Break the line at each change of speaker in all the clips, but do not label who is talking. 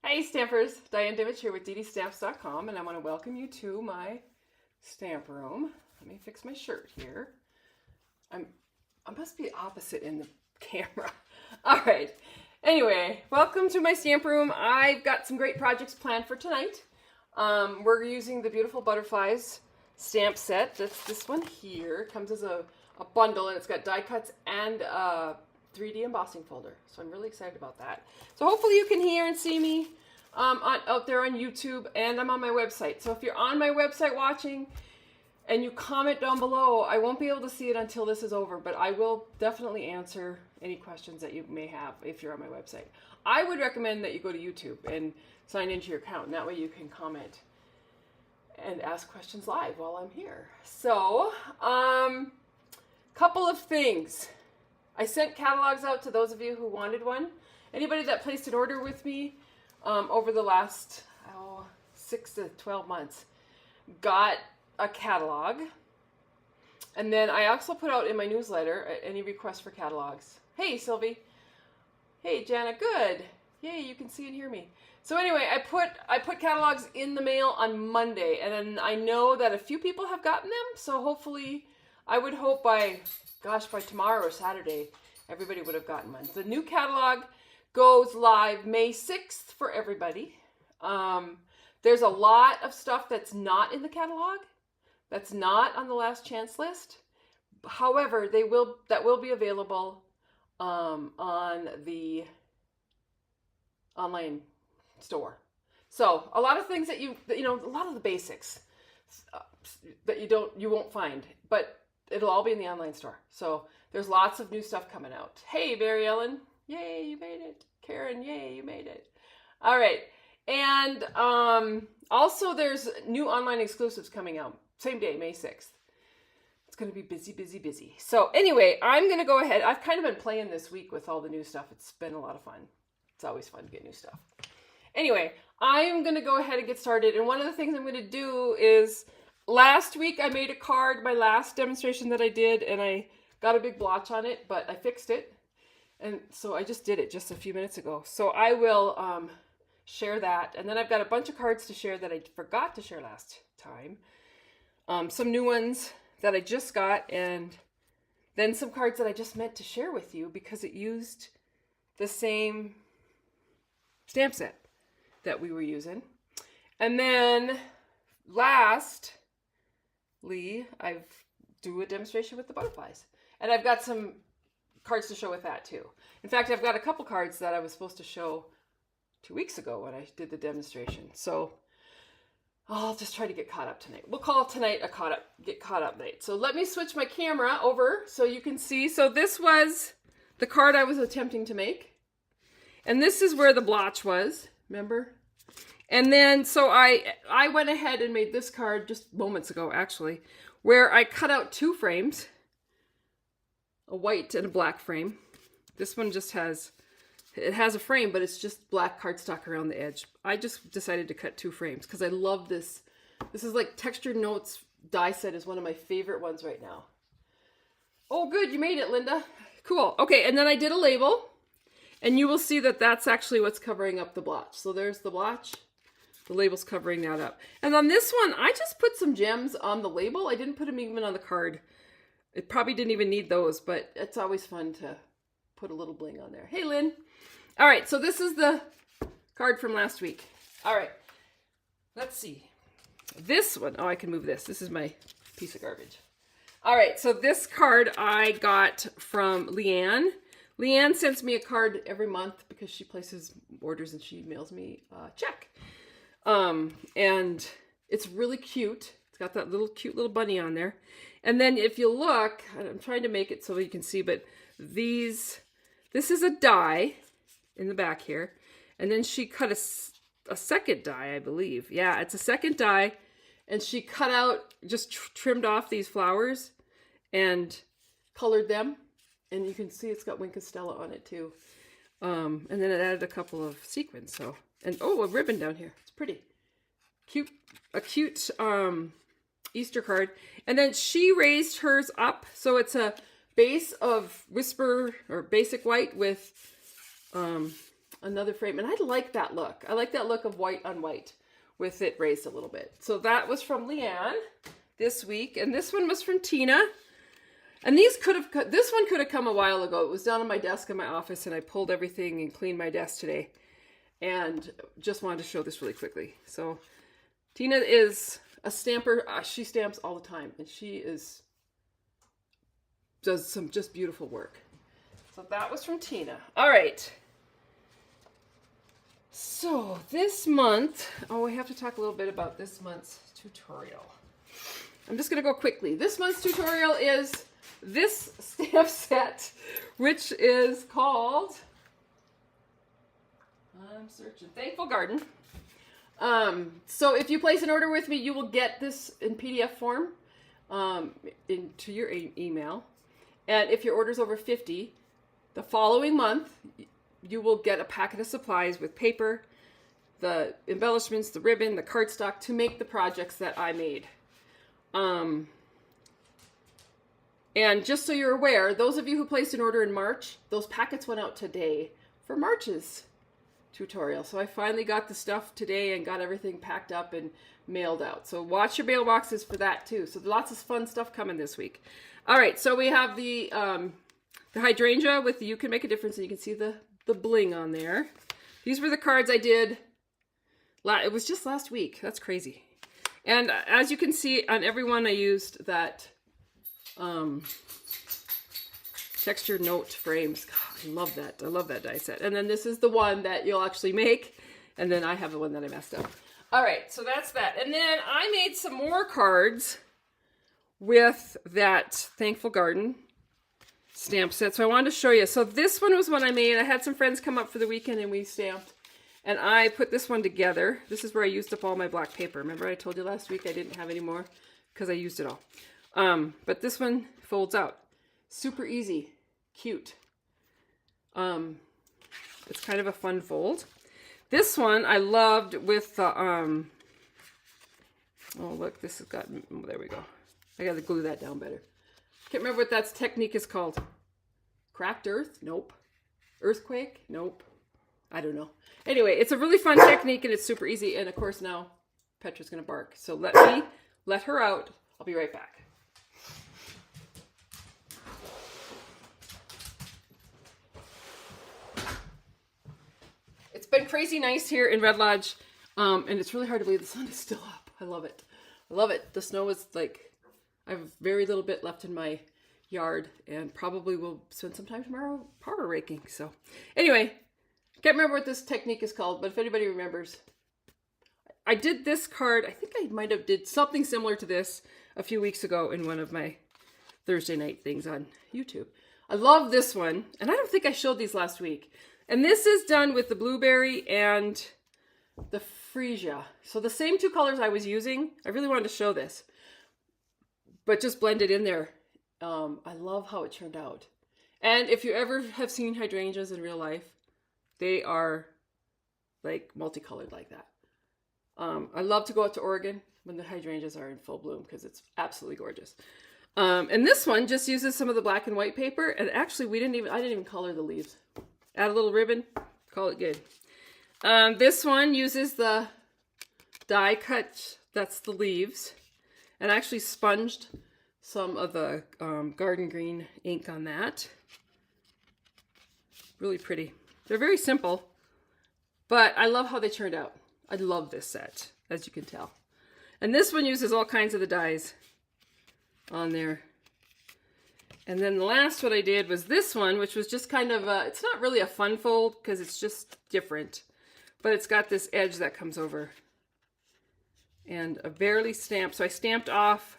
Hi Stampers, Diane Dimich here with ddStamps.com, and I want to welcome you to my stamp room. Let me fix my shirt here. I must be opposite in the camera. All right. Anyway, welcome to my stamp room. I've got some great projects planned for tonight. We're using the Beautiful Butterflies stamp set. That's this one here. It comes as a bundle, and it's got die cuts and 3D embossing folder. So I'm really excited about that. So hopefully you can hear and see me out there on YouTube, and I'm on my website. So if you're on my website watching and you comment down below, I won't be able to see it until this is over, but I will definitely answer any questions that you may have if you're on my website. I would recommend that you go to YouTube and sign into your account, and that way you can comment and ask questions live while I'm here. So, couple of things. I sent catalogs out to those of you who wanted one. Anybody that placed an order with me over the last 6 to 12 months got a catalog. And then I also put out in my newsletter any requests for catalogs. Hey, Sylvie. Hey, Jana. Good. Yay, you can see and hear me. So anyway, I put catalogs in the mail on Monday, and then I know that a few people have gotten them. So hopefully, I would hope by tomorrow or Saturday, everybody would have gotten one. The new catalog goes live May 6th for everybody. There's a lot of stuff that's not in the catalog, that's not on the last chance list. However, that will be available on the online store. So a lot of things that a lot of the basics that you won't find, but it'll all be in the online store. So there's lots of new stuff coming out. Hey, Barry Ellen. Yay, you made it. Karen, yay, you made it. All right. And also there's new online exclusives coming out. Same day, May 6th. It's going to be busy, busy, busy. So anyway, I'm going to go ahead. I've kind of been playing this week with all the new stuff. It's been a lot of fun. It's always fun to get new stuff. Anyway, I'm going to go ahead and get started. And one of the things I'm going to do is, last week I made a card, my last demonstration that I did, and I got a big blotch on it, but I fixed it. And so I just did it just a few minutes ago. So I will share that. And then I've got a bunch of cards to share that I forgot to share last time. Some new ones that I just got, and then some cards that I just meant to share with you because it used the same stamp set that we were using. And then lastly, I do a demonstration with the butterflies. And I've got some cards to show with that too. In fact, I've got a couple cards that I was supposed to show 2 weeks ago when I did the demonstration. So I'll just try to get caught up tonight. We'll call tonight a get caught up night. So let me switch my camera over so you can see. So this was the card I was attempting to make. And this is where the blotch was, remember? And then, so I went ahead and made this card just moments ago, actually, where I cut out 2 frames, a white and a black frame. This one just has a frame, but it's just black cardstock around the edge. I just decided to cut 2 frames because I love this. This is like Textured Notes die set is one of my favorite ones right now. Oh, good, you made it, Linda. Cool. Okay, and then I did a label, and you will see that that's actually what's covering up the blotch. So there's the blotch. The label's covering that up. And on this one, I just put some gems on the label. I didn't put them even on the card. It probably didn't even need those, but it's always fun to put a little bling on there. Hey, Lynn. All right, so this is the card from last week. All right, let's see. This one, oh, I can move this. This is my piece of garbage. All right, so this card I got from Leanne. Leanne sends me a card every month because she places orders and she mails me a check. And it's really cute. It's got that cute little bunny on there. And then if you look, I'm trying to make it so you can see, but this is a die in the back here. And then she cut a second die, I believe. Yeah, it's a second die. And she cut out, just trimmed off these flowers and colored them. And you can see it's got Wink of Stella on it too. And then it added a couple of sequins. So, and oh, a ribbon down here. It's pretty cute. A cute Easter card. And then she raised hers up. So it's a base of Whisper or Basic White with another frame. And I like that look. I like that look of white on white with it raised a little bit. So that was from Leanne this week. And this one was from Tina. And this one could have come a while ago. It was down on my desk in my office, and I pulled everything and cleaned my desk today. And just wanted to show this really quickly. So Tina is a stamper. She stamps all the time, and she does some just beautiful work. So that was from Tina. All right. So this month, we have to talk a little bit about this month's tutorial. I'm just going to go quickly. This month's tutorial is this stamp set, which is called, I'm searching, Thankful Garden. So if you place an order with me, you will get this in PDF form into your email. And if your order's over 50, the following month, you will get a packet of supplies with paper, the embellishments, the ribbon, the cardstock to make the projects that I made. And just so you're aware, those of you who placed an order in March, those packets went out today for March's tutorial. So I finally got the stuff today and got everything packed up and mailed out. So watch your mailboxes for that too. So lots of fun stuff coming this week. All right, so we have the hydrangea with the You Can Make a Difference, and you can see the bling on there. These were the cards I did, it was just last week. That's crazy. And as you can see on every one, I used that textured note frames. God, I love that. I love that die set. And then this is the one that you'll actually make. And then I have the one that I messed up. All right, so that's that. And then I made some more cards with that Thankful Garden stamp set. So I wanted to show you. So this one was one I made. I had some friends come up for the weekend and we stamped. And I put this one together. This is where I used up all my black paper. Remember I told you last week I didn't have any more because I used it all. But this one folds out. Super easy. Cute. It's kind of a fun fold. This one I loved with the, oh look, this has got, there we go. I gotta glue that down better. Can't remember what that technique is called. Cracked earth? Nope. Earthquake? Nope. I don't know. Anyway, it's a really fun technique and it's super easy. And of course now Petra's gonna bark. So let her out. I'll be right back. It's been crazy nice here in Red Lodge, and it's really hard to believe the sun is still up. I love it. I love it. The snow is like, I have very little bit left in my yard, and probably will spend some time tomorrow power raking. So anyway, can't remember what this technique is called, but if anybody remembers, I did this card. I think I might have did something similar to this a few weeks ago in one of my Thursday night things on YouTube. I love this one, and I don't think I showed these last week. And this is done with the blueberry and the freesia. So the same two colors I was using. I really wanted to show this, but just blend it in there. I love how it turned out. And if you ever have seen hydrangeas in real life, they are like multicolored like that. I love to go out to Oregon when the hydrangeas are in full bloom because it's absolutely gorgeous. And this one just uses some of the black and white paper. And actually I didn't even color the leaves. Add a little ribbon, call it good. This one uses the die cut, that's the leaves. And I actually sponged some of the garden green ink on that. Really pretty. They're very simple, but I love how they turned out. I love this set, as you can tell. And this one uses all kinds of the dies on there. And then the last one I did was this one, which was just kind of it's not really a fun fold because it's just different, but it's got this edge that comes over and a barely stamped. So I stamped off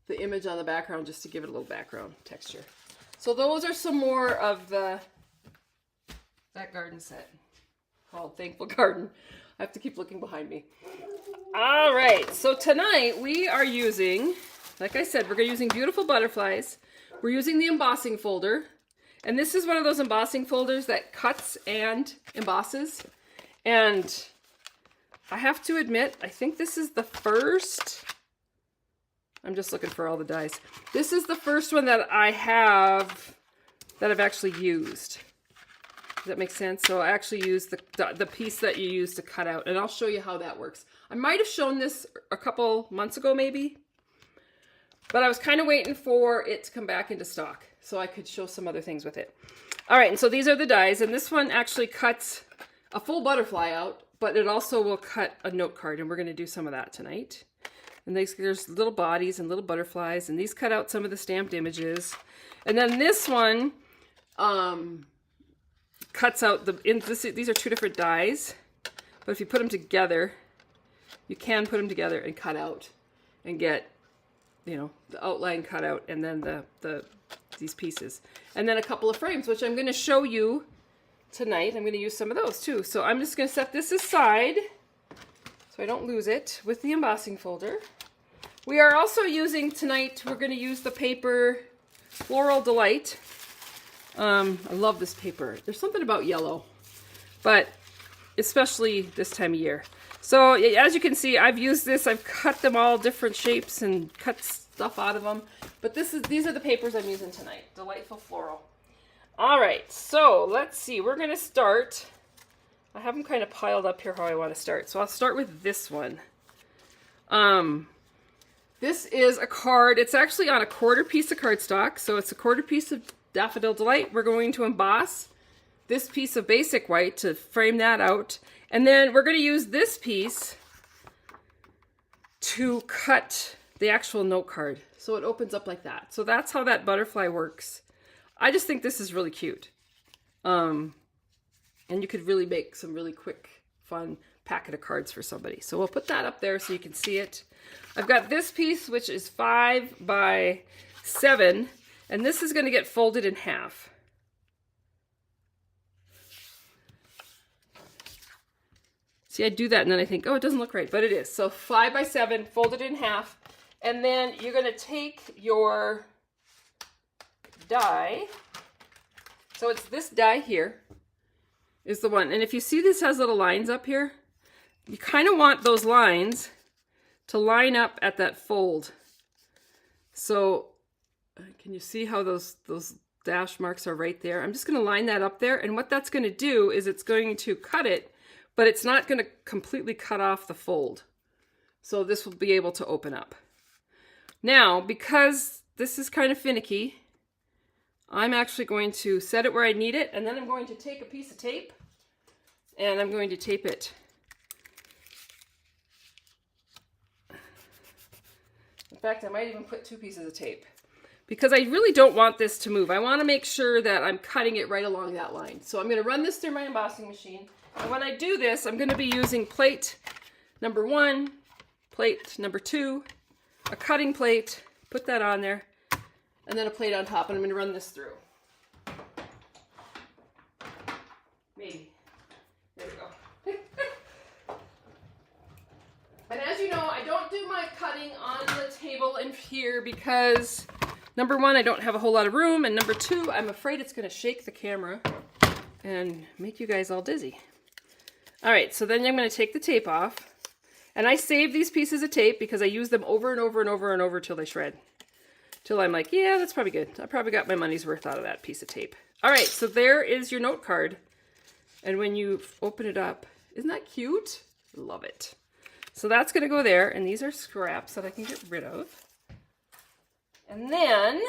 the image on the background just to give it a little background texture. So those are some more of that garden set called Thankful Garden. I have to keep looking behind me. All right, so tonight we are using, like I said, we're using Beautiful Butterflies. We're using the embossing folder, and this is one of those embossing folders that cuts and embosses. And I have to admit, I think this is the first, I'm just looking for all the dies. This is the first one that I have that I've actually used. Does that make sense? So I actually use the piece that you use to cut out, and I'll show you how that works. I might have shown this a couple months ago maybe, but I was kind of waiting for it to come back into stock so I could show some other things with it. All right, and so these are the dies, and this one actually cuts a full butterfly out, but it also will cut a note card, and we're going to do some of that tonight. And there's little bodies and little butterflies, and these cut out some of the stamped images. And then this one cuts out these are two different dies, but if you put them together, you can put them together and cut out and get, you know, the outline cut out, and then these pieces. And then a couple of frames, which I'm going to show you tonight. I'm going to use some of those too. So I'm just going to set this aside so I don't lose it with the embossing folder. We are also using tonight, we're going to use the paper Floral Delight. I love this paper. There's something about yellow, but especially this time of year. So as you can see, I've used this. I've cut them all different shapes and cut stuff out of them. But these are the papers I'm using tonight. Delightful Floral. All right, so let's see. We're going to start. I have them kind of piled up here how I want to start. So I'll start with this one. This is a card. It's actually on a quarter piece of cardstock. So it's a quarter piece of Daffodil Delight. We're going to emboss this piece of basic white to frame that out. And then we're going to use this piece to cut the actual note card. So it opens up like that. So that's how that butterfly works. I just think this is really cute. And you could really make some really quick, fun packet of cards for somebody. So we'll put that up there so you can see it. I've got this piece, which is 5 by 7, and this is going to get folded in half. See, I do that and then I think, oh, it doesn't look right, but it is. So 5 by 7, folded in half, and then you're going to take your die. So it's this die here is the one. And if you see this has little lines up here, you kind of want those lines to line up at that fold. So can you see how those dash marks are right there? I'm just going to line that up there. And what that's going to do is it's going to cut it, but it's not going to completely cut off the fold. So this will be able to open up. Now, because this is kind of finicky, I'm actually going to set it where I need it, and then I'm going to take a piece of tape and I'm going to tape it. In fact, I might even put 2 pieces of tape because I really don't want this to move. I want to make sure that I'm cutting it right along that line. So I'm going to run this through my embossing machine. And when I do this, I'm going to be using plate number 1, plate number 2, a cutting plate, put that on there, and then a plate on top, and I'm going to run this through. Maybe. There we go. And as you know, I don't do my cutting on the table in here because, number 1, I don't have a whole lot of room, and number 2, I'm afraid it's going to shake the camera and make you guys all dizzy. All right, so then I'm going to take the tape off, and I save these pieces of tape because I use them over and over and over and over till they shred. Till I'm like, yeah, that's probably good. I probably got my money's worth out of that piece of tape. All right, so there is your note card. And when you open it up, isn't that cute? Love it. So that's going to go there, and these are scraps that I can get rid of. And then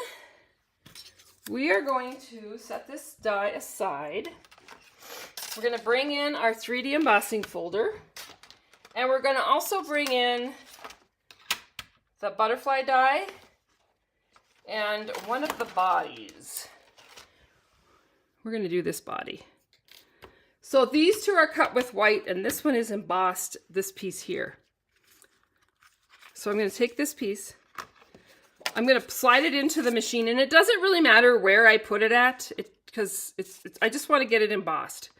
we are going to set this die aside. We're going to bring in our 3D embossing folder, and we're going to also bring in the butterfly die and one of the bodies. We're going to do this body. So these two are cut with white, and this one is embossed, this piece here. So I'm going to take this piece. I'm going to slide it into the machine, and it doesn't really matter where I put it at, because I just want to get it embossed.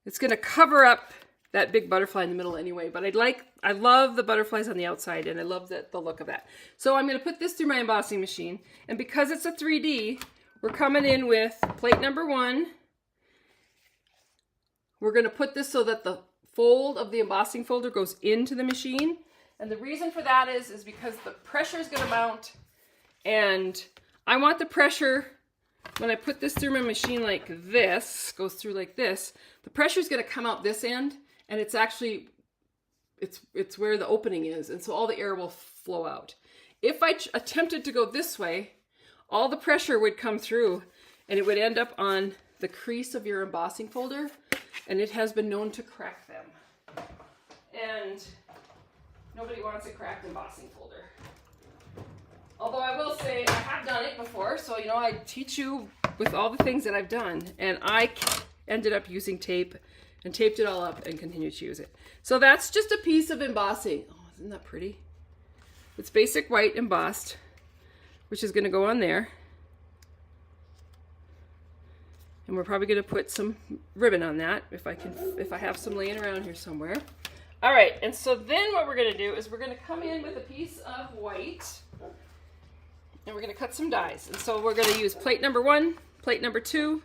It's going to cover up that big butterfly in the middle anyway, but I love the butterflies on the outside, and I love the look of that. So I'm going to put this through my embossing machine, and because it's a 3D, we're coming in with plate number 1. We're going to put this so that the fold of the embossing folder goes into the machine, and the reason for that is because the pressure is going to mount, and I want the pressure when I put this through my machine like this, goes through like this, the pressure is going to come out this end, and it's actually, it's where the opening is, and so all the air will flow out. If I attempted to go this way, all the pressure would come through, and it would end up on the crease of your embossing folder, and it has been known to crack them. And nobody wants a cracked embossing folder. Although I will say I have done it before, so you know, I teach you with all the things that I've done, and I ended up using tape and taped it all up and continued to use it. So that's just a piece of embossing. Oh, isn't that pretty? It's basic white embossed, which is going to go on there. And we're probably going to put some ribbon on that if I have some laying around here somewhere. All right, and so then what we're going to do is we're going to come in with a piece of white, and we're going to cut some dies. And so we're going to use plate number 1, plate number 2,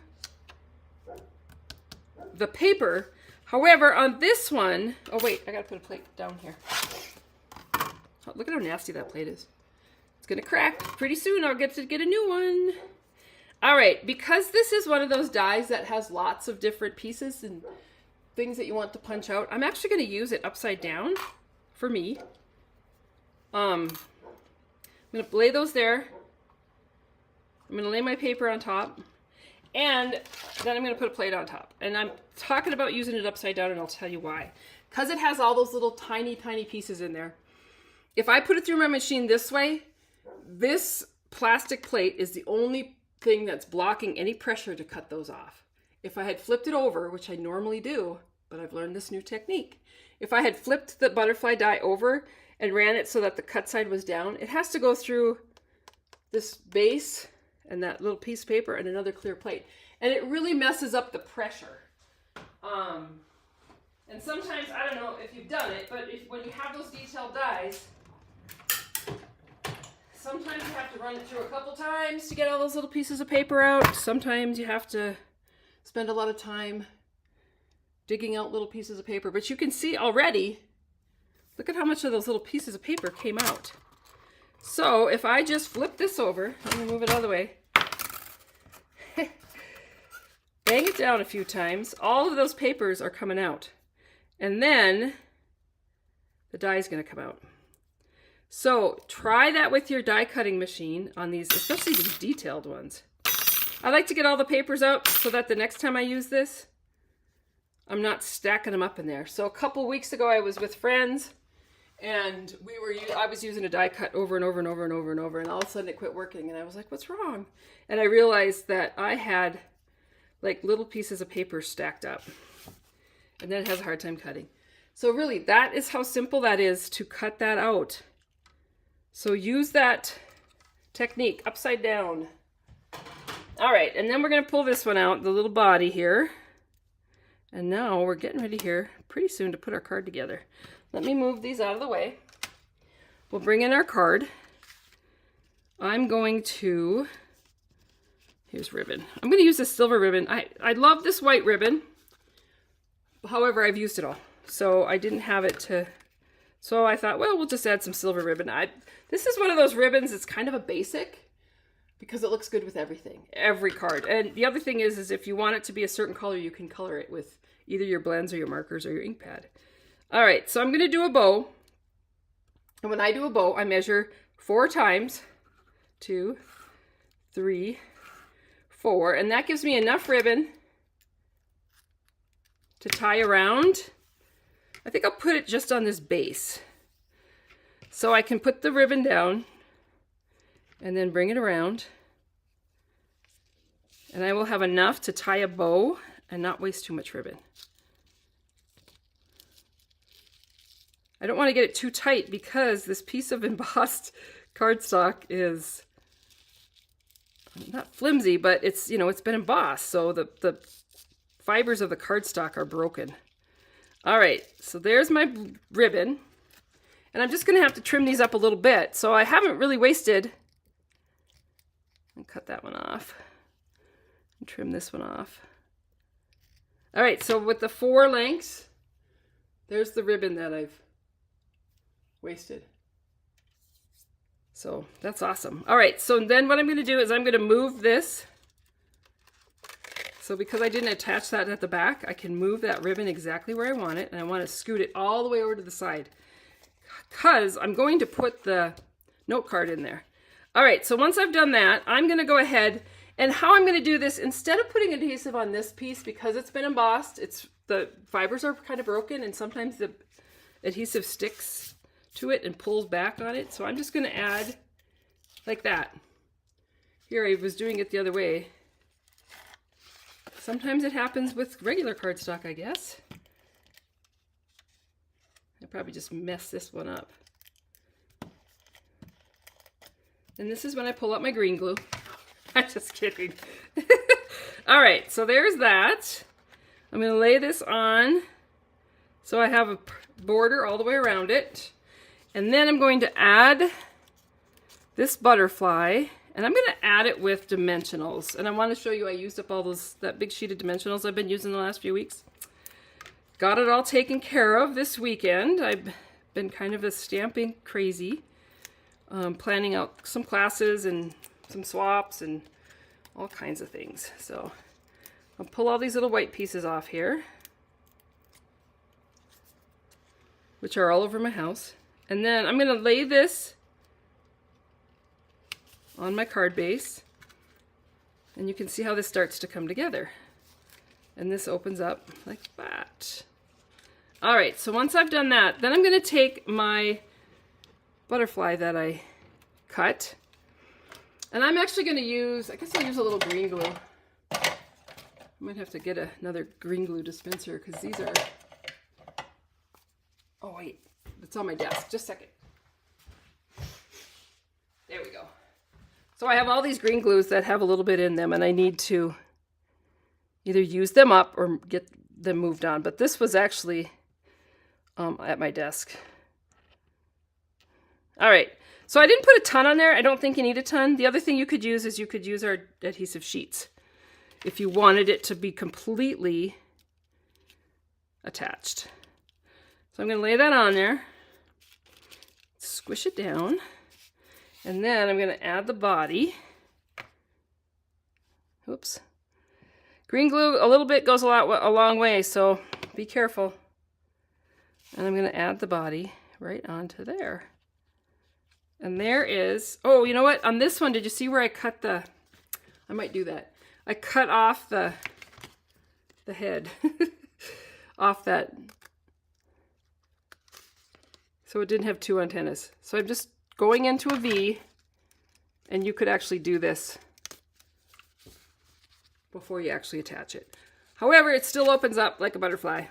the paper. However, on this one, oh wait, I got to put a plate down here. Oh, look at how nasty that plate is. It's going to crack. Pretty soon I'll get to get a new one. All right, because this is one of those dies that has lots of different pieces and things that you want to punch out, I'm actually going to use it upside down for me. I'm going to lay those there. I'm going to lay my paper on top, and then I'm going to put a plate on top. And I'm talking about using it upside down, and I'll tell you why. Because it has all those little tiny, tiny pieces in there. If I put it through my machine this way, this plastic plate is the only thing that's blocking any pressure to cut those off. If I had flipped it over, which I normally do, but I've learned this new technique. If I had flipped the butterfly die over and ran it so that the cut side was down, it has to go through this base and that little piece of paper and another clear plate. And it really messes up the pressure. And sometimes, I don't know if you've done it, but when you have those detailed dies, sometimes you have to run it through a couple times to get all those little pieces of paper out. Sometimes you have to spend a lot of time digging out little pieces of paper. But you can see already, look at how much of those little pieces of paper came out. So if I just flip this over, let me move it out of the way, bang it down a few times, all of those papers are coming out. And then the die is going to come out. So try that with your die cutting machine on these, especially these detailed ones. I like to get all the papers out so that the next time I use this, I'm not stacking them up in there. So a couple weeks ago I was with friends, and I was using a die cut over and over and over and over and over, and all of a sudden it quit working, and I was like, what's wrong? And I realized that I had like little pieces of paper stacked up, and then it has a hard time cutting. So really, that is how simple that is to cut that out. So use that technique upside down. All right, and then we're going to pull this one out, the little body here. And now we're getting ready here pretty soon to put our card together. Let me move these out of the way. We'll bring in our card. I'm going to, here's ribbon. I'm going to use this silver ribbon. I love this white ribbon. However, I've used it all. So I didn't have it to, so I thought, well, we'll just add some silver ribbon. This is one of those ribbons, it's kind of a basic because it looks good with everything, every card. And the other thing is if you want it to be a certain color, you can color it with either your blends or your markers or your ink pad. All right, so I'm going to do a bow. And when I do a bow, I measure 4 times, 2, 3, 4, and that gives me enough ribbon to tie around. I think I'll put it just on this base. So I can put the ribbon down and then bring it around. And I will have enough to tie a bow and not waste too much ribbon. I don't want to get it too tight because this piece of embossed cardstock is not flimsy, but it's, you know, it's been embossed. So the fibers of the cardstock are broken. All right, so there's my ribbon. And I'm just going to have to trim these up a little bit. So I haven't really wasted. I'll cut that one off. And trim this one off. All right, so with the 4 lengths, there's the ribbon that I've wasted. So that's awesome. All right, so then what I'm going to do is I'm going to move this So because I didn't attach that at the back, I can move that ribbon exactly where I want it, and I want to scoot it all the way over to the side because I'm going to put the note card in there. All right, so once I've done that, I'm going to go ahead, and how I'm going to do this, instead of putting adhesive on this piece, because it's been embossed, the fibers are kind of broken, and sometimes the adhesive sticks to it and pulls back on it. So I'm just going to add like that. Here I was doing it the other way. Sometimes it happens with regular cardstock, I guess. I probably just messed this one up. And this is when I pull out my green glue. I'm just kidding. All right, so there's that. I'm going to lay this on so I have a border all the way around it. And then I'm going to add this butterfly, and I'm going to add it with dimensionals. And I want to show you I used up all that big sheet of dimensionals I've been using the last few weeks. Got it all taken care of this weekend. I've been kind of a stamping crazy. Planning out some classes and some swaps and all kinds of things. So I'll pull all these little white pieces off here, which are all over my house. And then I'm going to lay this on my card base, and you can see how this starts to come together. And this opens up like that. All right, so once I've done that, then I'm going to take my butterfly that I cut, and I'm actually going to use, I guess I'll use a little green glue. I might have to get another green glue dispenser because these are, oh wait, it's on my desk, just a second. There we go. So I have all these green glues that have a little bit in them, and I need to either use them up or get them moved on, but this was actually at my desk. All right, so I didn't put a ton on there. I don't think you need a ton. The other thing you could use is you could use our adhesive sheets if you wanted it to be completely attached. So I'm going to lay that on there, squish it down, and then I'm going to add the body. Oops. Green glue, a little bit goes a long way, so be careful. And I'm going to add the body right onto there. And there is, oh, you know what? On this one, did you see where I cut the, I might do that. I cut off the head off that, so it didn't have two antennas. So I'm just going into a V, and you could actually do this before you actually attach it. However, it still opens up like a butterfly.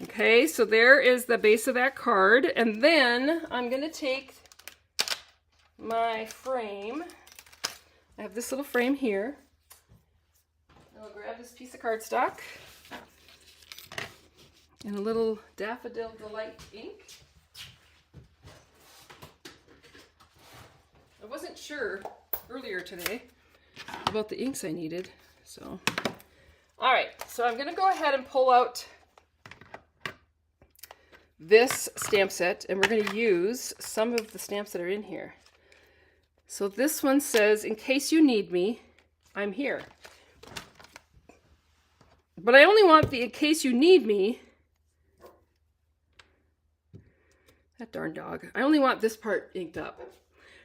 Okay, so there is the base of that card, and then I'm going to take my frame. I have this little frame here. I'll grab this piece of cardstock and a little Daffodil Delight ink. I wasn't sure earlier today about the inks I needed, so. All right, so I'm going to go ahead and pull out this stamp set, and we're going to use some of the stamps that are in here. So this one says, in case you need me, I'm here. But I only want the in case you need me, that darn dog, I only want this part inked up.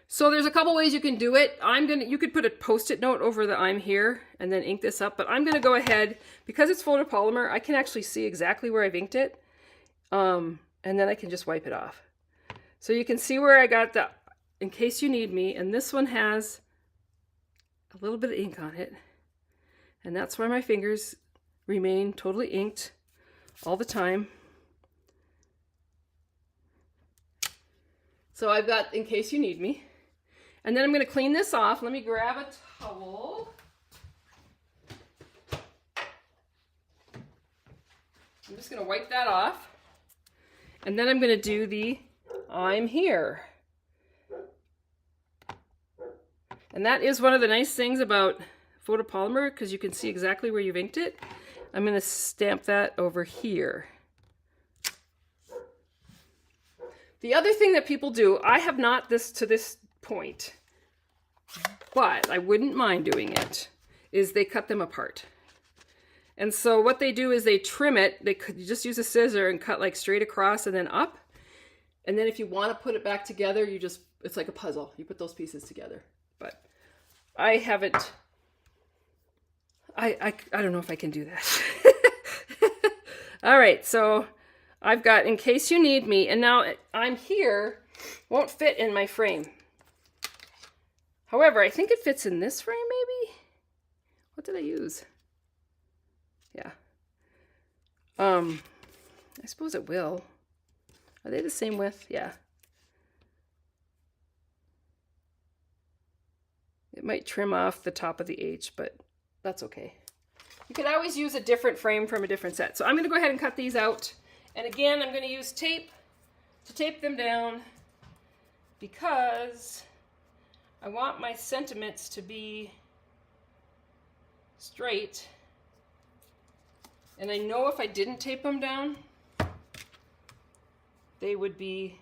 So there's a couple ways you can do it. You could put a post-it note over the I'm here and then ink this up, but I'm going to go ahead, because it's photopolymer, I can actually see exactly where I've inked it. And then I can just wipe it off. So you can see where I got the in case you need me, and this one has a little bit of ink on it, and that's why my fingers remain totally inked all the time. So I've got in case you need me, and then I'm going to clean this off. Let me grab a towel. I'm just going to wipe that off. And then I'm going to do the I'm here. And that is one of the nice things about photopolymer, because you can see exactly where you've inked it. I'm going to stamp that over here. The other thing that people do, I have not this to this point, but I wouldn't mind doing it, is they cut them apart. And so what they do is they trim it. You just use a scissor and cut like straight across and then up. And then if you want to put it back together, it's like a puzzle. You put those pieces together. But I haven't, I don't know if I can do that. All right, so I've got In Case You Need Me, and now I'm here, won't fit in my frame. However, I think it fits in this frame maybe? What did I use? Yeah. I suppose it will. Are they the same width? Yeah. It might trim off the top of the H, but that's okay. You could always use a different frame from a different set. So I'm going to go ahead and cut these out. And again, I'm going to use tape to tape them down because I want my sentiments to be straight. And I know if I didn't tape them down, they would be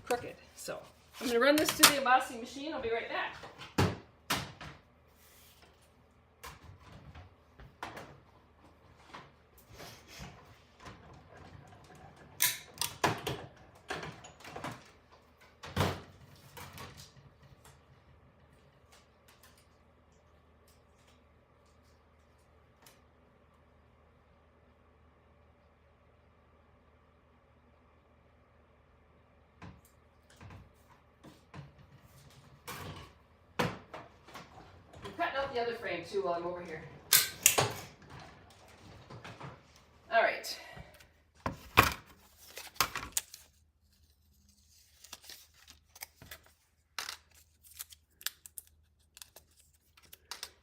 crooked. So I'm going to run this through the embossing machine. I'll be right back. Cutting out the other frame too while I'm over here. All right.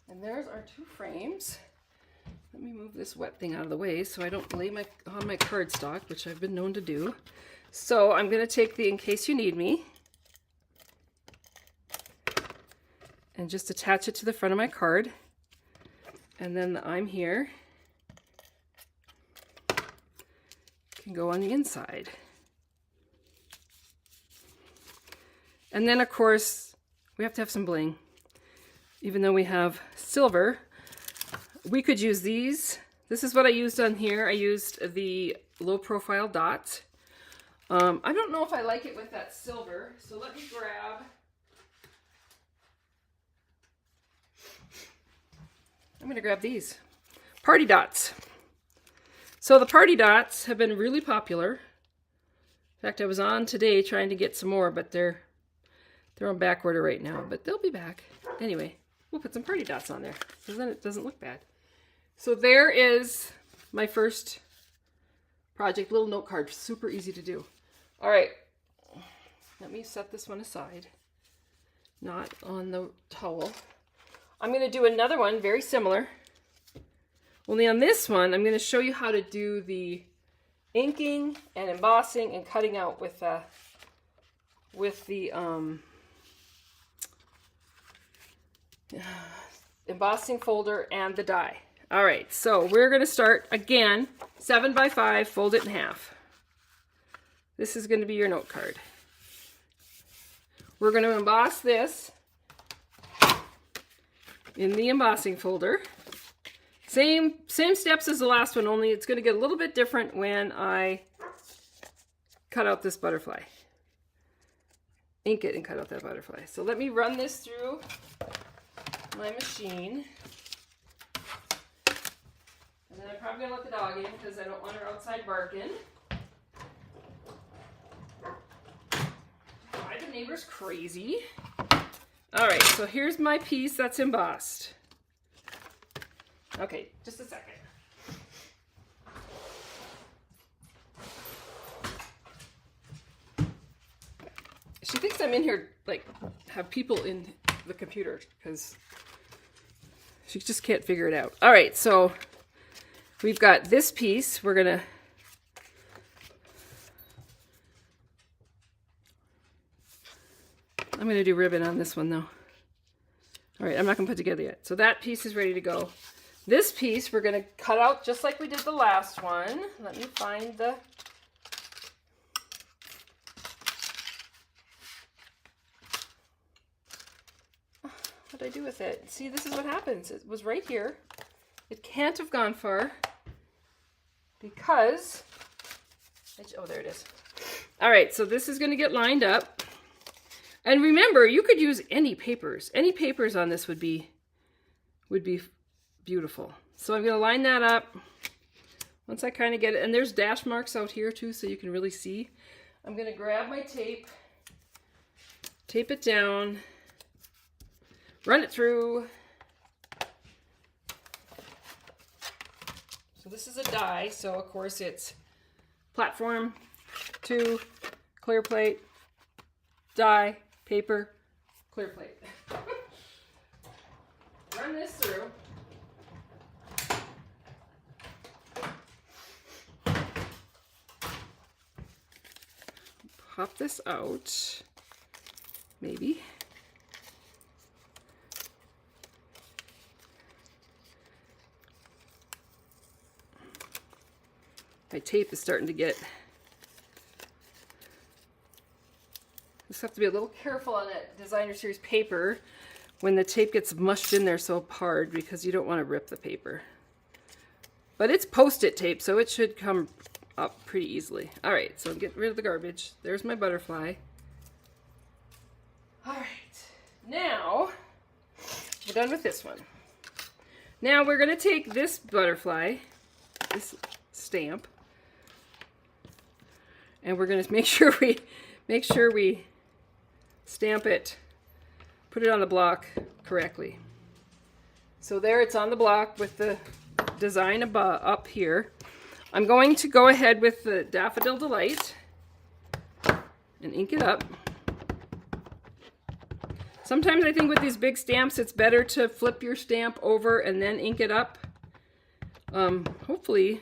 And there's our two frames. Let me move this wet thing out of the way so I don't lay on my cardstock, which I've been known to do. So I'm going to take the In Case You Need Me and just attach it to the front of my card. And then the I'm Here can go on the inside. And then of course, we have to have some bling. Even though we have silver, we could use these. This is what I used on here. I used the low profile dots. I don't know if I like it with that silver, so let me grab, I'm going to grab these party dots. So the party dots have been really popular. In fact, I was on today trying to get some more, but they're on back order right now, but they'll be back. Anyway, we'll put some party dots on there, because then it doesn't look bad. So there is my first project, little note card, super easy to do. All right, let me set this one aside, not on the towel. I'm going to do another one very similar, only on this one I'm going to show you how to do the inking and embossing and cutting out with the embossing folder and the die. All right, so we're going to start again, 7 by 5, fold it in half. This is going to be your note card. We're going to emboss this in the embossing folder. Same steps as the last one, only it's going to get a little bit different when I cut out this butterfly. Ink it and cut out that butterfly. So let me run this through my machine. And then I'm probably going to let the dog in because I don't want her outside barking. Drive the neighbors crazy. All right, so here's my piece that's embossed. Okay, just a second. She thinks I'm in here, like, have people in the computer because she just can't figure it out. All right, so we've got this piece. We're gonna I'm gonna do ribbon on this one though. All right, I'm not gonna put together yet. So that piece is ready to go. This piece we're gonna cut out just like we did the last one. Let me find the What did I do with it? See, this is what happens. It was right here. It can't have gone far because, oh, there it is. All right, so this is going to get lined up. And remember, you could use any papers. Any papers on this would be beautiful. So I'm going to line that up. Once I kind of get it, and there's dash marks out here too, so you can really see. I'm going to grab my tape, tape it down, run it through. So this is a die, so of course it's platform, 2, clear plate, die, paper, clear plate. Run this through. Pop this out, maybe. My tape is starting to get, just have to be a little careful on that designer series paper when the tape gets mushed in there so hard, because you don't want to rip the paper. But it's Post-it tape, so it should come up pretty easily. All right, so I'm getting rid of the garbage. There's my butterfly. All right, now we're done with this one. Now we're going to take this butterfly, this stamp, and we're going to make sure we stamp it, put it on the block correctly. So there, it's on the block with the design above, up here. I'm going to go ahead with the Daffodil Delight and ink it up. Sometimes I think with these big stamps it's better to flip your stamp over and then ink it up. Hopefully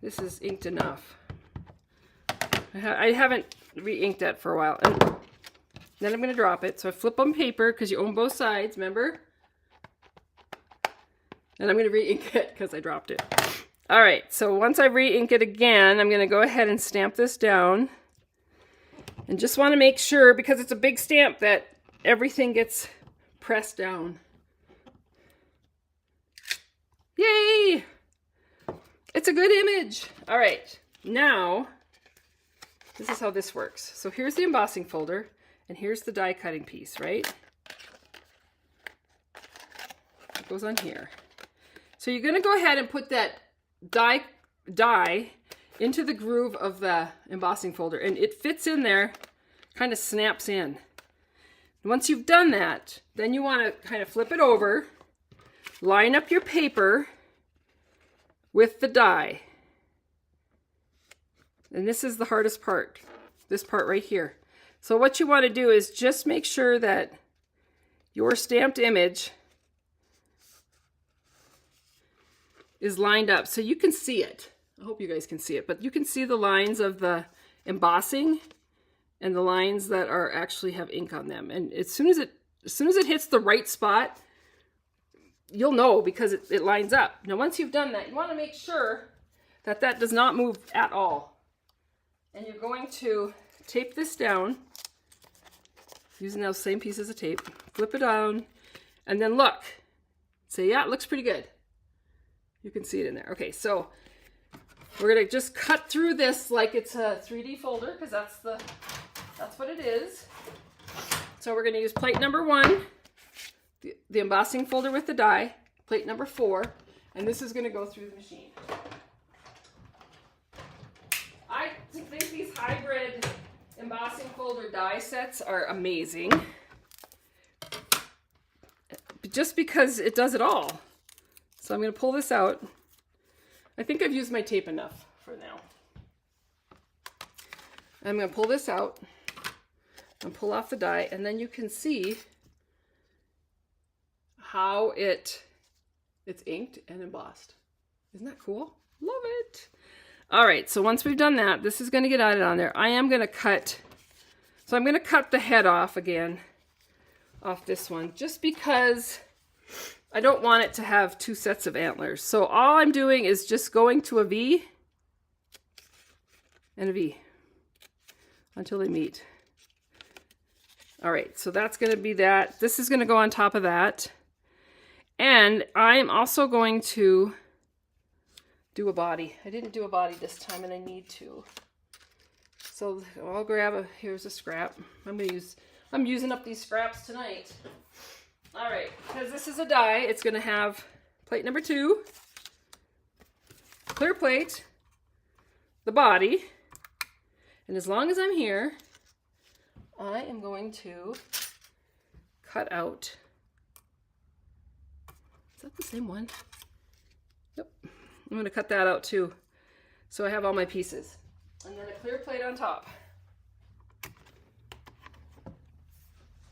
this is inked enough. I haven't re-inked that for a while. And then I'm going to drop it. So I flip on paper because you own both sides, remember? And I'm going to re-ink it because I dropped it. All right, so once I re-ink it again, I'm going to go ahead and stamp this down. And just want to make sure, because it's a big stamp, that everything gets pressed down. Yay! It's a good image. All right, now, this is how this works. So here's the embossing folder, and here's the die cutting piece, right? It goes on here. So you're going to go ahead and put that die into the groove of the embossing folder, and it fits in there, kind of snaps in. Once you've done that, then you want to kind of flip it over, line up your paper with the die. And this is the hardest part, this part right here. So what you want to do is just make sure that your stamped image is lined up so you can see it. I hope you guys can see it, but you can see the lines of the embossing and the lines that are actually have ink on them. And as soon as it hits the right spot, you'll know, because it lines up. Now once you've done that, you want to make sure that that does not move at all. And you're going to tape this down using those same pieces of tape, flip it down, and then look. Say, yeah, it looks pretty good. You can see it in there. Okay, so we're gonna just cut through this like it's a 3D folder, because that's what it is. So we're gonna use plate number 1, the embossing folder with the die, plate number 4, and this is gonna go through the machine. I think these hybrid embossing folder die sets are amazing, just because it does it all. So I'm going to pull this out. I think I've used my tape enough for now. I'm going to pull this out and pull off the die, and then you can see how it's inked and embossed. Isn't that cool? Love it. All right, so once we've done that, this is going to get added on there. I am going to cut, so I'm going to cut the head off again, off this one, just because I don't want it to have 2 sets of antlers. So all I'm doing is just going to a V and a V until they meet. All right, so that's going to be that. This is going to go on top of that. And I'm also going to do a body. I didn't do a body this time, and I need to. So I'll grab here's a scrap. I'm using up these scraps tonight. All right, because this is a die, it's going to have plate number 2, clear plate, the body, and as long as I'm here, I am going to cut out. Is that the same one? Yep. I'm going to cut that out too, so I have all my pieces. And then a clear plate on top.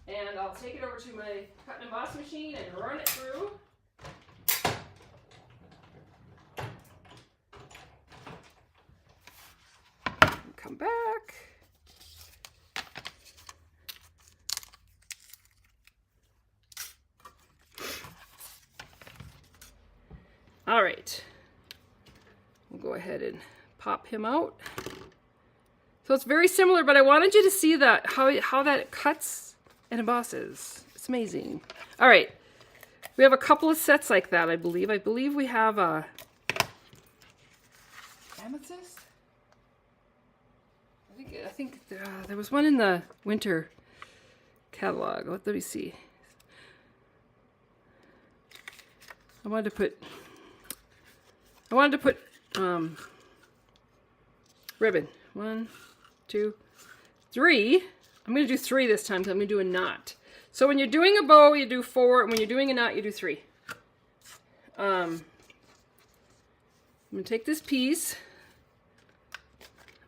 And I'll take it over to my cut and emboss machine and run it through. And come back. All right. We'll go ahead and pop him out. So it's very similar, but I wanted you to see that how that cuts and embosses. It's amazing. All right, we have a couple of sets like that, I believe. I believe we have a amethyst. I think there was one in the winter catalog. Let me see. I wanted to put ribbon. 1, 2, 3. I'm going to do 3 this time because I'm going to do a knot. So when you're doing a bow, you do 4, and when you're doing a knot, you do 3. I'm going to take this piece.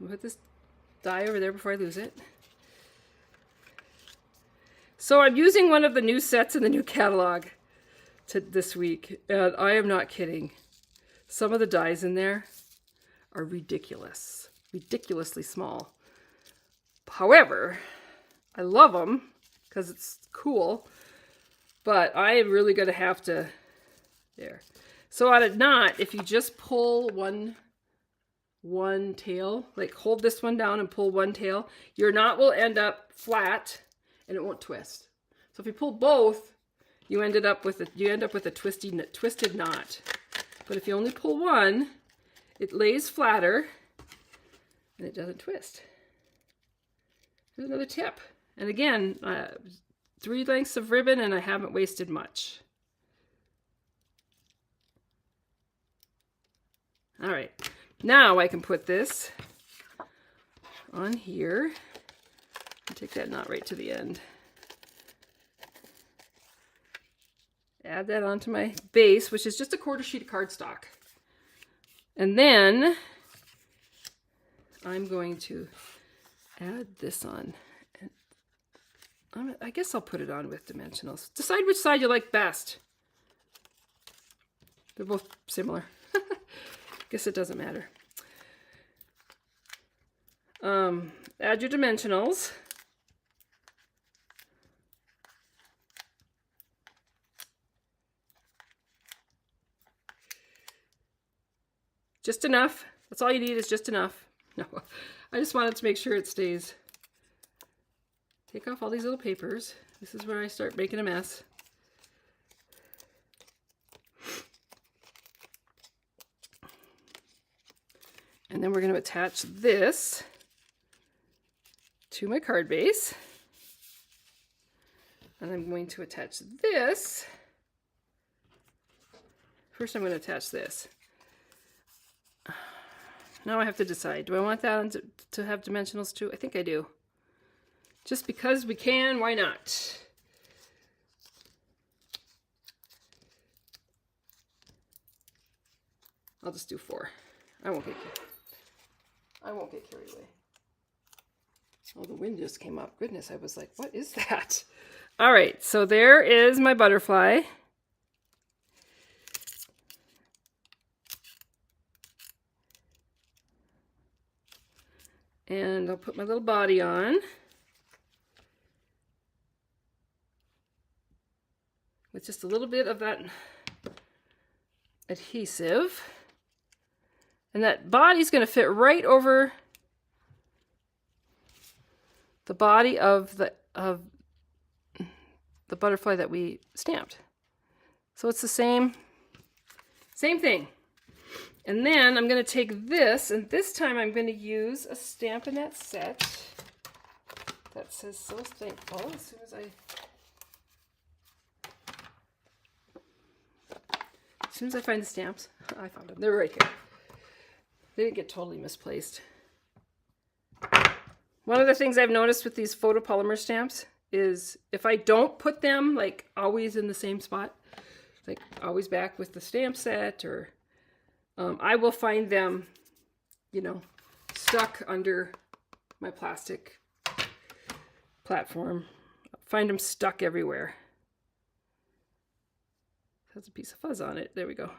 I'm going to put this die over there before I lose it. So I'm using one of the new sets in the new catalog this week, and I am not kidding. Some of the dies in there are ridiculous. Ridiculously small. However, I love them because it's cool, but I am really going to have to, there. So on a knot, if you just pull one tail, like hold this one down and pull one tail, your knot will end up flat and it won't twist. So if you pull both, you end up with a twisted knot. But if you only pull one, it lays flatter and it doesn't twist. Here's another tip. And again, 3 lengths of ribbon and I haven't wasted much. All right, now I can put this on here and take that knot right to the end. Add that onto my base, which is just a 1/4 sheet of cardstock. And then I'm going to add this on. And I guess I'll put it on with dimensionals. Decide which side you like best. They're both similar. Guess it doesn't matter. Add your dimensionals. Just enough. That's all you need is just enough. No, I just wanted to make sure it stays. Take off all these little papers. This is where I start making a mess. And then we're going to attach this to my card base. And I'm going to attach this. First I'm going to attach this. Now I have to decide. Do I want that to have dimensionals too? I think I do. Just because we can, why not? I'll just do 4. I won't get carried away. Oh, the wind just came up. Goodness, I was like, what is that? All right, so there is my butterfly. And I'll put my little body on. With just a little bit of that adhesive. And that body's going to fit right over the body of the butterfly that we stamped. So it's the same thing. And then I'm going to take this, and this time I'm going to use a stamp in that set that says "So Thankful." As soon as I find the stamps, I found them. They're right here. They didn't get totally misplaced. One of the things I've noticed with these photopolymer stamps is if I don't put them like always in the same spot, like always back with the stamp set, or I will find them, you know, stuck under my plastic platform. Find them stuck everywhere. It has a piece of fuzz on it. There we go.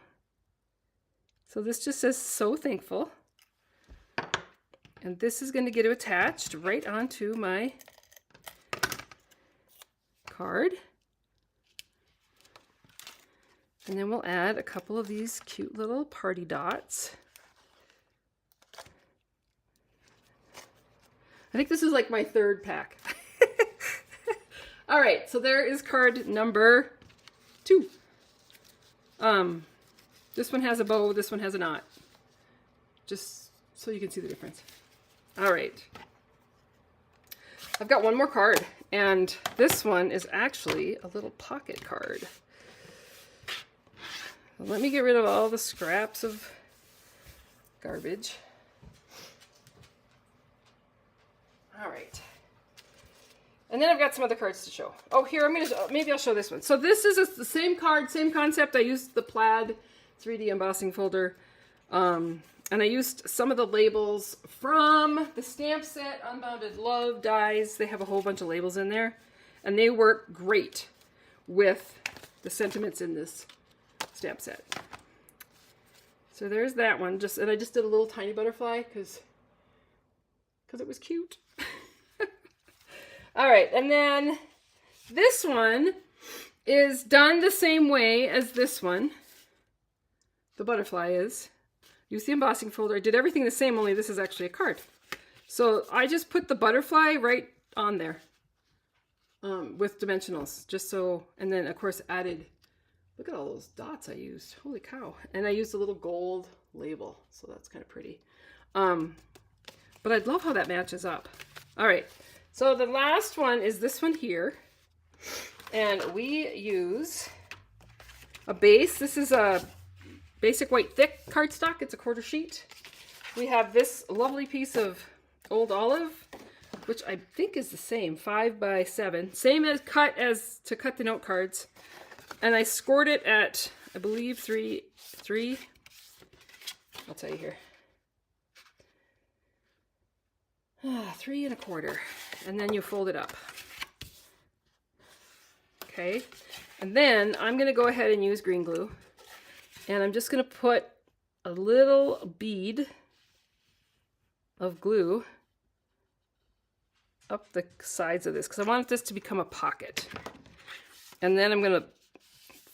So this just says "So Thankful." And this is going to get attached right onto my card. And then we'll add a couple of these cute little party dots. I think this is like my third pack. All right, so there is card number 2. This one has a bow, this one has a knot. Just so you can see the difference. All right. I've got one more card, and this one is actually a little pocket card. Let me get rid of all the scraps of garbage. All right. And then I've got some other cards to show. Oh, here, maybe I'll show this one. So this is the same card, same concept. I used the plaid 3D embossing folder. And I used some of the labels from the stamp set, Unbounded Love dies. They have a whole bunch of labels in there. And they work great with the sentiments in this stamp set. So there's that one. And I just did a little tiny butterfly because it was cute. All right, and then this one is done the same way as this one. The butterfly is. Use the embossing folder. I did everything the same, only this is actually a card. So I just put the butterfly right on there with dimensionals, just so, and then of course added, look at all those dots I used. Holy cow. And I used a little gold label, so that's kind of pretty. But I love how that matches up. All right, so the last one is this one here. And we use a base. This is a basic white thick cardstock. It's a quarter sheet. We have this lovely piece of old olive, which I think is the same, 5 by 7. Same as to cut the note cards. And I scored it at, I believe, 3, I'll tell you here. 3 1/4. And then you fold it up. Okay. And then I'm going to go ahead and use green glue. And I'm just going to put a little bead of glue up the sides of this because I want this to become a pocket. And then I'm going to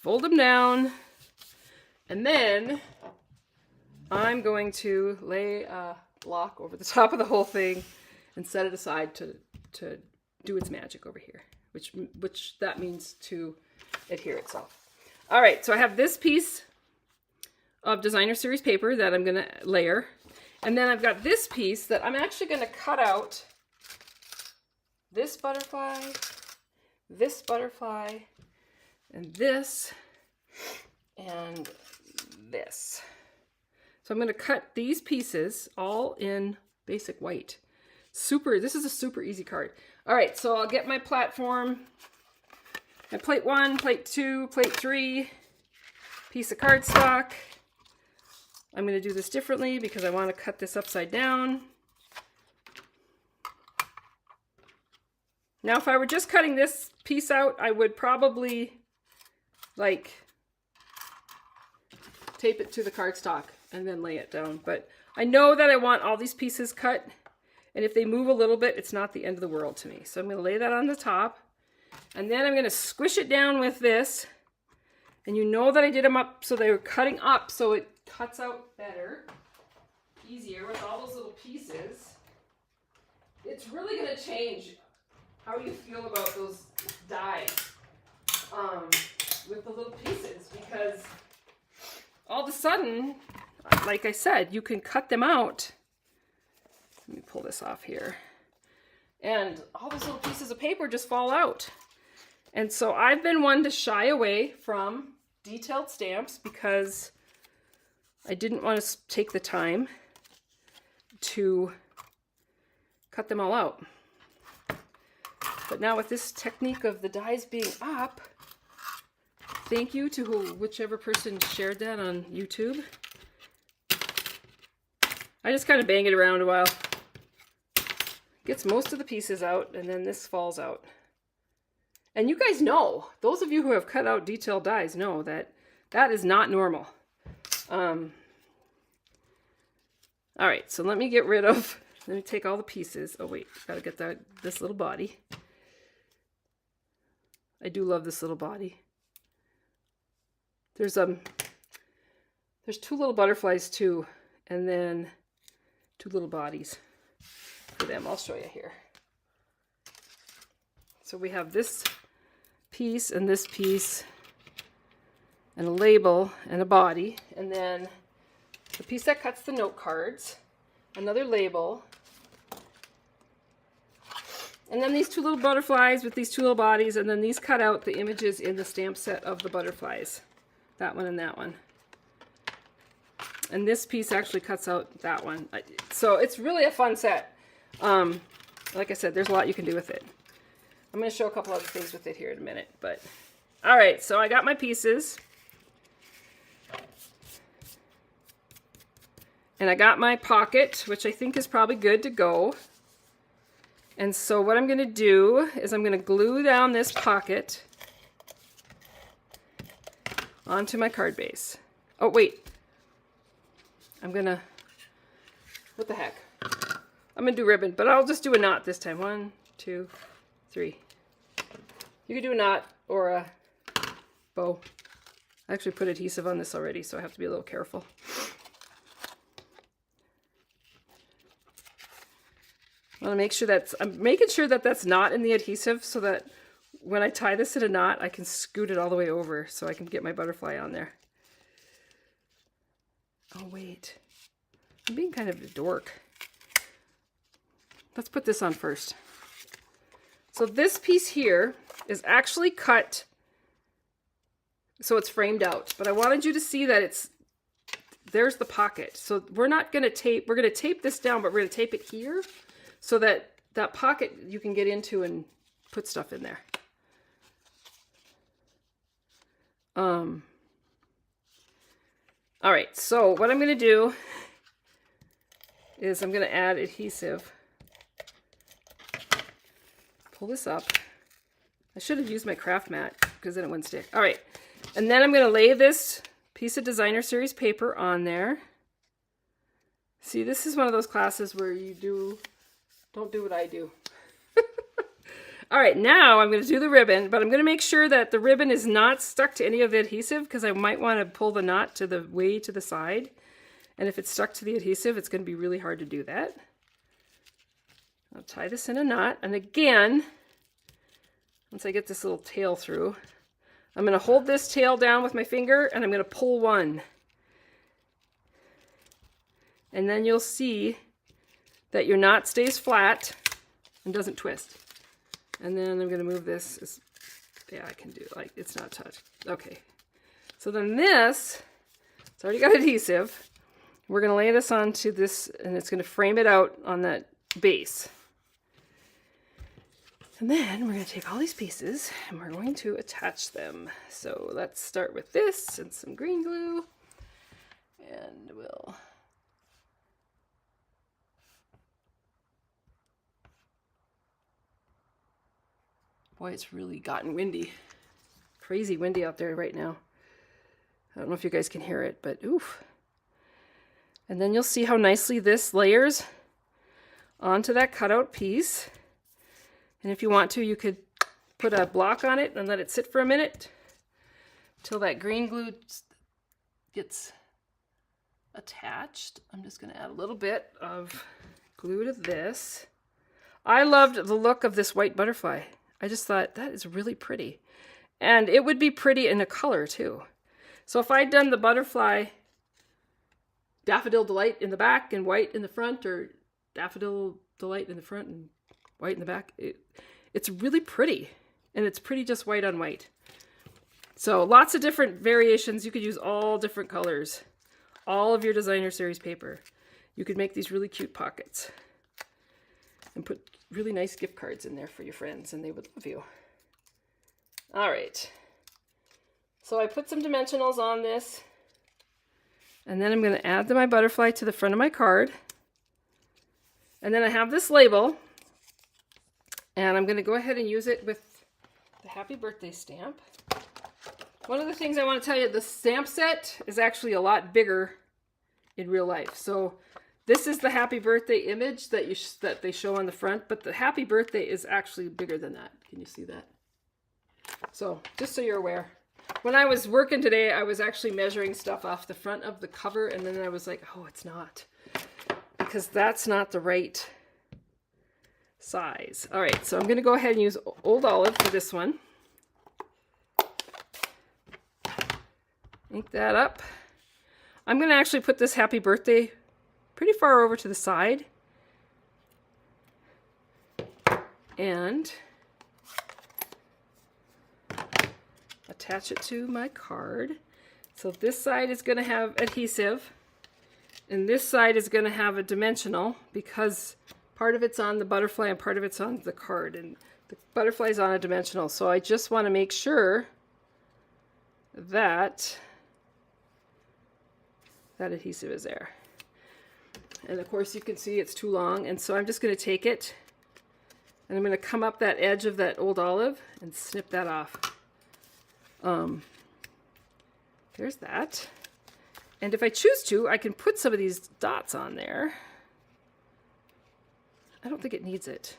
fold them down, and then I'm going to lay a block over the top of the whole thing and set it aside to do its magic over here, which that means to adhere itself. All right, so I have this piece of designer series paper that I'm going to layer, and then I've got this piece that I'm actually going to cut out this butterfly, and this, and this. So I'm going to cut these pieces all in basic white. This is a super easy card. All right, so I'll get my platform, my plate 1, plate 2, plate 3, piece of cardstock. I'm going to do this differently because I want to cut this upside down. Now, if I were just cutting this piece out, I would probably like tape it to the cardstock and then lay it down. But I know that I want all these pieces cut, and if they move a little bit, it's not the end of the world to me. So I'm going to lay that on the top, and then I'm going to squish it down with this. And you know that I did them up so they were cutting up so it cuts out better, easier with all those little pieces. It's really going to change how you feel about those dies with the little pieces, because all of a sudden, like I said, you can cut them out. Let me pull this off here. And all those little pieces of paper just fall out. And so I've been one to shy away from detailed stamps because I didn't want to take the time to cut them all out. But now with this technique of the dies being up, thank you to whichever person shared that on YouTube. I just kind of bang it around a while. Gets most of the pieces out, and then this falls out. And you guys know, those of you who have cut out detailed dies know that that is not normal. All right, so let me get rid of, let me take all the pieces. Oh wait, gotta get this little body. I do love this little body. There's two little butterflies too, and then two little bodies for them. I'll show you here. So we have this piece and this piece and a label and a body, and then the piece that cuts the note cards, another label, and then these two little butterflies with these two little bodies, and then these cut out the images in the stamp set of the butterflies. That one and that one. And this piece actually cuts out that one. So it's really a fun set. Like I said, there's a lot you can do with it. I'm going to show a couple other things with it here in a minute. But all right, so I got my pieces. And I got my pocket, which I think is probably good to go. And so what I'm going to do is I'm going to glue down this pocket onto my card base. Oh, wait. I'm going to, what the heck? I'm going to do ribbon, but I'll just do a knot this time. 1, 2, 3. You can do a knot or a bow. I actually put adhesive on this already, so I have to be a little careful. I want to make sure I'm making sure that that's not in the adhesive so that when I tie this in a knot, I can scoot it all the way over so I can get my butterfly on there. Oh, wait. I'm being kind of a dork. Let's put this on first. So this piece here is actually cut so it's framed out, but I wanted you to see that there's the pocket. So we're not going to tape, we're going to tape this down, but we're going to tape it here so that that pocket you can get into and put stuff in there. All right, so what I'm going to do is I'm going to add adhesive. Pull this up. I should have used my craft mat because then it wouldn't stick. All right, and then I'm going to lay this piece of designer series paper on there. See, this is one of those classes where you don't do what I do. All right, now I'm going to do the ribbon, but I'm going to make sure that the ribbon is not stuck to any of the adhesive because I might want to pull the knot way to the side. And if it's stuck to the adhesive, it's going to be really hard to do that. I'll tie this in a knot. And again, once I get this little tail through, I'm going to hold this tail down with my finger and I'm going to pull one. And then you'll see that your knot stays flat and doesn't twist. And then I'm going to move this. Yeah, I can do it. Like, it's not touched. Okay. So then this, it's already got adhesive. We're going to lay this onto this, and it's going to frame it out on that base. And then we're going to take all these pieces, and we're going to attach them. So let's start with this and some green glue. And we'll... Boy, it's really gotten windy. Crazy windy out there right now. I don't know if you guys can hear it, but oof. And then you'll see how nicely this layers onto that cutout piece. And if you want to, you could put a block on it and let it sit for a minute till that green glue gets attached. I'm just going to add a little bit of glue to this. I loved the look of this white butterfly. I just thought that is really pretty. And it would be pretty in a color too. So if I'd done the butterfly Daffodil Delight in the back and white in the front, or Daffodil Delight in the front and white in the back, it's really pretty. And it's pretty just white on white. So lots of different variations. You could use all different colors. All of your designer series paper. You could make these really cute pockets. And put really nice gift cards in there for your friends, and they would love you. All right. So I put some dimensionals on this. And then I'm going to add my butterfly to the front of my card. And then I have this label. And I'm going to go ahead and use it with the happy birthday stamp. One of the things I want to tell you, the stamp set is actually a lot bigger in real life. So this is the happy birthday image that they show on the front, but the happy birthday is actually bigger than that. Can you see that? So just so you're aware. When I was working today, I was actually measuring stuff off the front of the cover, and then I was like, oh, it's not. Because that's not the right size. All right, so I'm going to go ahead and use Old Olive for this one. Ink that up. I'm going to actually put this happy birthday pretty far over to the side. And attach it to my card. So this side is going to have adhesive, and this side is going to have a dimensional, because part of it's on the butterfly and part of it's on the card, and the butterfly is on a dimensional. So I just want to make sure that that adhesive is there. And of course you can see it's too long, and so I'm just going to take it and I'm going to come up that edge of that Old Olive and snip that off. There's that. And if I choose to, I can put some of these dots on there. I don't think it needs it.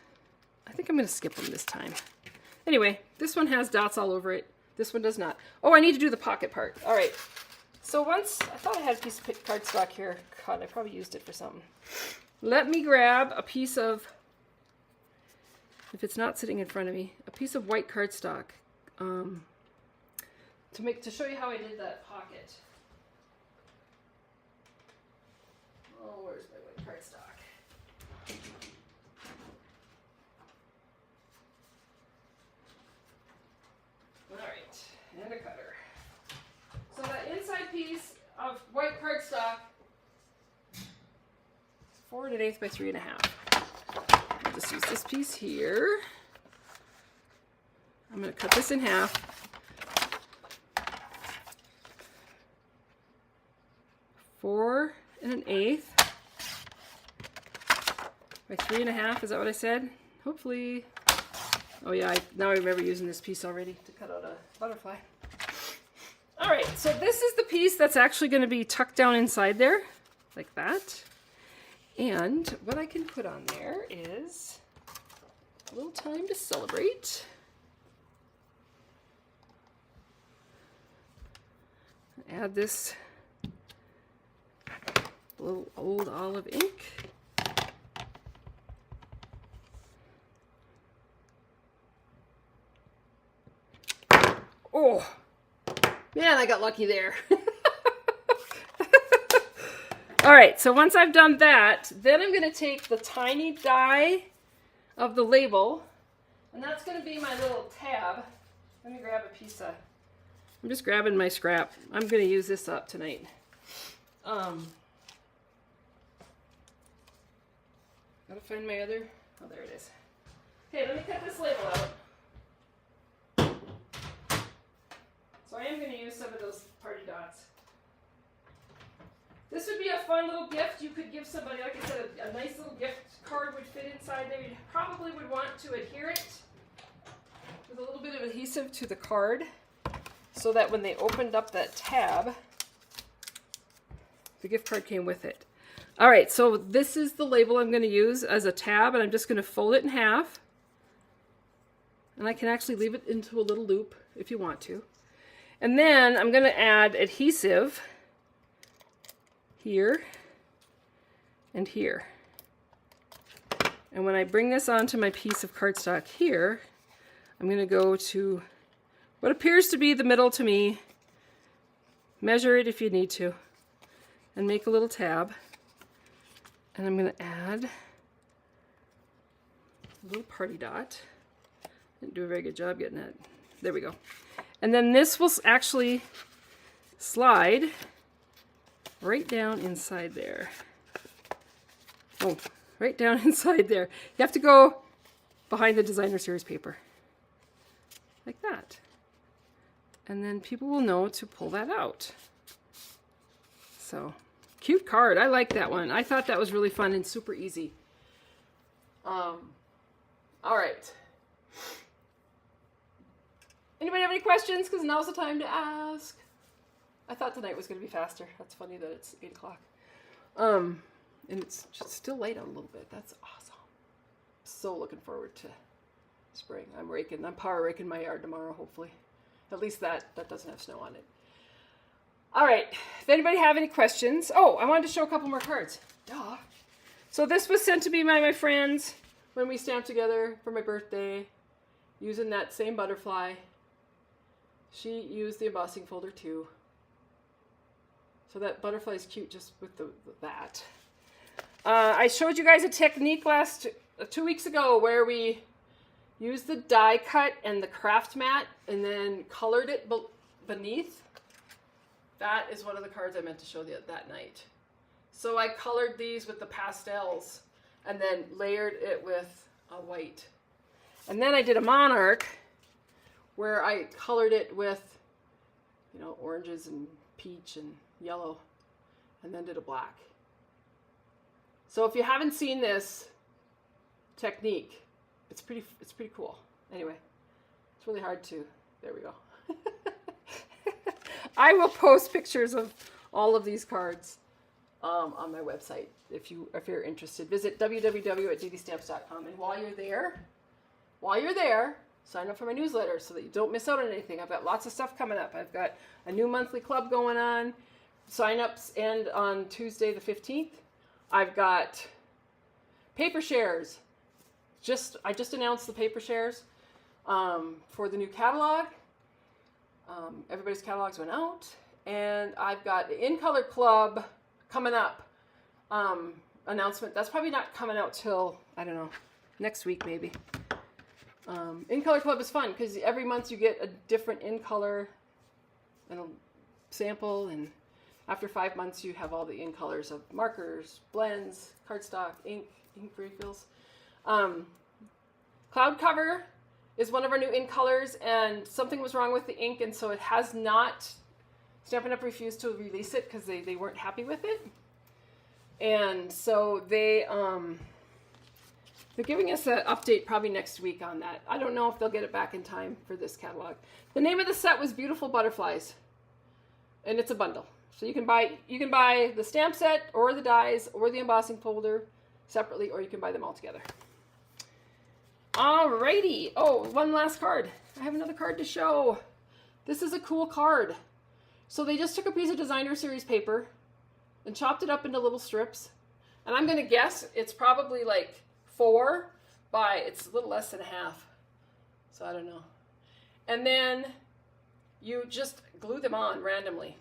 I think I'm going to skip them this time. Anyway, this one has dots all over it. This one does not. Oh, I need to do the pocket part. All right. So once, I thought I had a piece of cardstock here. God, I probably used it for something. Let me grab a piece of, if it's not sitting in front of me, a piece of white cardstock to show you how I did that pocket. Oh, where's my white cardstock? All right, and a cutter. So that inside piece of white cardstock is 4 1/8 by 3 1/2. I'll just use this piece here. I'm going to cut this in half. Four and 1/8 by 3 1/2. Is that what I said? Hopefully. Oh yeah, now I remember using this piece already to cut out a butterfly. All right, so this is the piece that's actually going to be tucked down inside there, like that. And what I can put on there is a little time to celebrate. Add this little Old Olive ink. Oh, man, I got lucky there. All right, so once I've done that, then I'm going to take the tiny die of the label, and that's going to be my little tab. Let me grab a piece of, I'm just grabbing my scrap. I'm going to use this up tonight. Gotta find my other, oh, there it is. Okay, let me cut this label out. So I am going to use some of those party dots. This would be a fun little gift. You could give somebody, like I said, a nice little gift card would fit inside there. You probably would want to adhere it with a little bit of adhesive to the card so that when they opened up that tab, the gift card came with it. All right, so this is the label I'm going to use as a tab, and I'm just going to fold it in half. And I can actually leave it into a little loop if you want to. And then I'm going to add adhesive here and here. And when I bring this onto my piece of cardstock here, I'm going to go to what appears to be the middle to me. Measure it if you need to. And make a little tab. And I'm going to add a little party dot. Didn't do a very good job getting that. There we go. And then this will actually slide right down inside there. Oh, right down inside there. You have to go behind the designer series paper. Like that. And then people will know to pull that out. So, cute card. I like that one. I thought that was really fun and super easy. All right. Anybody have any questions? Because now's the time to ask. I thought tonight was going to be faster. That's funny that it's 8 o'clock. And it's just still light out a little bit. That's awesome. So looking forward to spring. I'm power raking my yard tomorrow, hopefully. At least that doesn't have snow on it. All right. If anybody have any questions. Oh, I wanted to show a couple more cards. Duh. So this was sent to me by my friends when we stamped together for my birthday using that same butterfly. She used the embossing folder too. So that butterfly is cute just with that. I showed you guys a technique 2 weeks ago where we used the die cut and the craft mat and then colored it beneath. That is one of the cards I meant to show that night. So I colored these with the pastels and then layered it with a white. And then I did a monarch where I colored it with, oranges and peach and yellow, and then did a black. So if you haven't seen this technique, it's pretty cool. Anyway, it's really hard to, there we go. I will post pictures of all of these cards on my website if you're interested. Visit www.ddstamps.com, and while you're there, sign up for my newsletter so that you don't miss out on anything. I've got lots of stuff coming up. I've got a new monthly club going on. Sign-ups end on Tuesday the 15th. I've got paper shares. I just announced the paper shares for the new catalog. Everybody's catalogs went out. And I've got the In Color Club coming up announcement. That's probably not coming out till, I don't know, next week maybe. In Color Club is fun because every month you get a different in color and a sample, and after 5 months you have all the in colors of markers, blends, cardstock, ink refills. Cloud Cover is one of our new in colors, and something was wrong with the ink, and so it has not. Stampin' Up! Refused to release it because they weren't happy with it, and so they're giving us an update probably next week on that. I don't know if they'll get it back in time for this catalog. The name of the set was Beautiful Butterflies, and it's a bundle. So you can buy the stamp set or the dies or the embossing folder separately, or you can buy them all together. Alrighty. Oh, one last card. I have another card to show. This is a cool card. So they just took a piece of designer series paper and chopped it up into little strips. And I'm going to guess it's probably like 4 by, it's a little less than a half. So I don't know. And then you just glue them on randomly.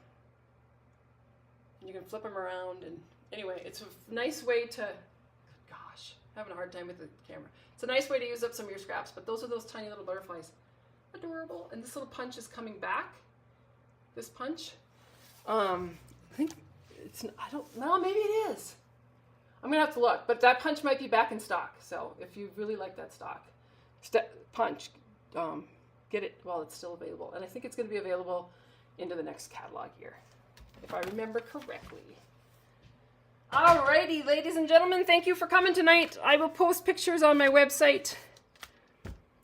You can flip them around, and anyway, it's a nice way to, gosh, I'm having a hard time with the camera. It's a nice way to use up some of your scraps, but those are those tiny little butterflies. Adorable. And this little punch is coming back. This punch. I think it's, I don't know, maybe it is. I'm going to have to look, but that punch might be back in stock. So if you really like that punch, get it while it's still available. And I think it's going to be available into the next catalog year, if I remember correctly. Alrighty, ladies and gentlemen, thank you for coming tonight. I will post pictures on my website,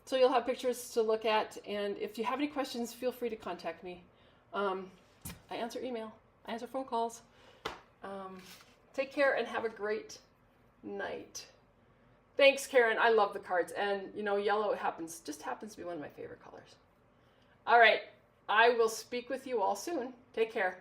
so you'll have pictures to look at. And if you have any questions, feel free to contact me. I answer email. I answer phone calls. Take care and have a great night. Thanks, Karen. I love the cards. And, yellow just happens to be one of my favorite colors. All right. I will speak with you all soon. Take care.